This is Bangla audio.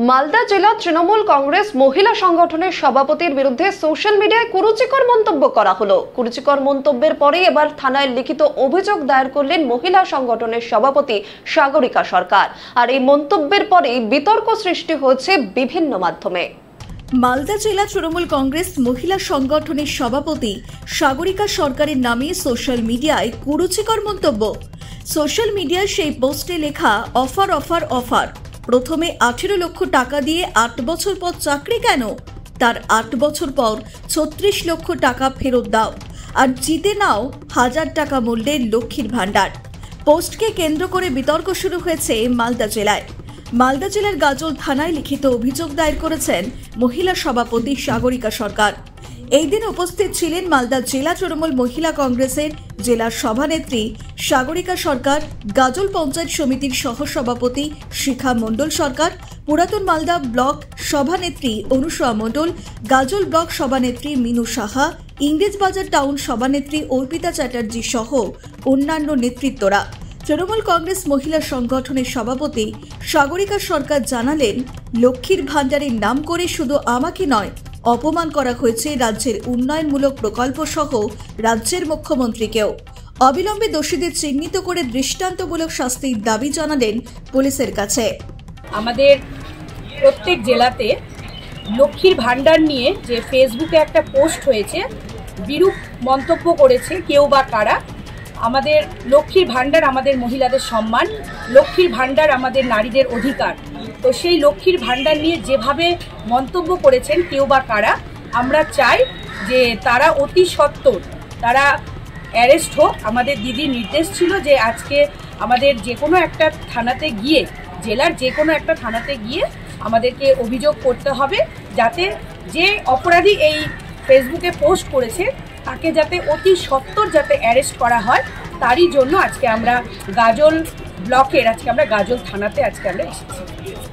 মালদা জেলা তৃণমূল কংগ্রেস মহিলা সংগঠনের সভাপতির বিরুদ্ধে সোশ্যাল মিডিয়ায় কুরুচিকর মন্তব্য করা হলো। কুরুচিকর মন্তব্যের পরে এবার থানায় লিখিত অভিযোগ দায়ের করলেন মহিলা সংগঠনের সভাপতি সাগরিকা সরকার। আর এই মন্তব্যের পরেই বিতর্ক সৃষ্টি হয়েছে বিভিন্ন মাধ্যমে। মালদা জেলা তৃণমূল কংগ্রেস মহিলা সংগঠনের সভাপতি সাগরিকা সরকারের নামে সোশ্যাল মিডিয়ায় কুরুচিকর মন্তব্য। সোশ্যাল মিডিয়ায় সেই পোস্টে লেখা অফার অফার অফার। প্রথমে 18 লক্ষ টাকা দিয়ে 8 বছর পর চাকরি কেন? তার 8 বছর পর 36 লক্ষ টাকা ফেরত দাও আর জিতে নাও 1000 টাকা মূল্যের লক্ষ্মীর ভাণ্ডার। পোস্টকে কেন্দ্র করে বিতর্ক শুরু হয়েছে মালদা জেলায়। মালদা জেলার গাজল থানায় লিখিত অভিযোগ দায়ের করেছেন মহিলা সভাপতি সাগরিকা সরকার। এই দিন উপস্থিত ছিলেন মালদা জেলা তৃণমূল মহিলা কংগ্রেসের জেলার সভানেত্রী সাগরিকা সরকার, গাজল পঞ্চায়েত সমিতির সহসভাপতি শিখা মণ্ডল সরকার, পুরাতন মালদা ব্লক সভানেত্রী অনুসয়া মণ্ডল, গাজল ব্লক সভানেত্রী মিনু সাহা, ইংরেজবাজার টাউন সভানেত্রী অর্পিতা চ্যাটার্জি সহ অন্যান্য নেতৃত্বরা। তৃণমূল কংগ্রেস মহিলা সংগঠনের সভাপতি সাগরিকা সরকার জানালেন, লক্ষ্মীর ভাণ্ডারের নাম করে শুধু আমাকে নয়, অপমান করা হয়েছে রাজ্যের উন্নয়নমূলক প্রকল্প সহ রাজ্যের মুখ্যমন্ত্রীকেও। অবিলম্বে দোষীদের চিহ্নিত করে দৃষ্টান্তমূলক শাস্তির দাবি জানালেন পুলিশের কাছে। আমাদের প্রত্যেক জেলাতে লক্ষ্মীর ভাণ্ডার নিয়ে যে ফেসবুকে একটা পোস্ট হয়েছে, বিরূপ মন্তব্য করেছে কেউ বা কারা। আমাদের লক্ষ্মীর ভাণ্ডার আমাদের মহিলাদের সম্মান, লক্ষ্মীর ভাণ্ডার আমাদের নারীদের অধিকার। তো সেই লক্ষ্মীর ভাণ্ডার নিয়ে যেভাবে মন্তব্য করেছেন কেউ বা কারা, আমরা চাই যে তারা অতি সত্বর তারা অ্যারেস্ট হোক। আমাদের দিদির নির্দেশ ছিল যে আজকে আমাদের যে কোনো একটা থানাতে গিয়ে, জেলার যে কোনো একটা থানাতে গিয়ে আমাদেরকে অভিযোগ করতে হবে, যাতে যে অপরাধী এই ফেসবুকে পোস্ট করেছে তাকে যাতে অতি সত্বর যাতে অ্যারেস্ট করা হয়। তারই জন্য আজকে আমরা গাজল ব্লকের গাজল থানাতে আজকে আমরা এসেছি।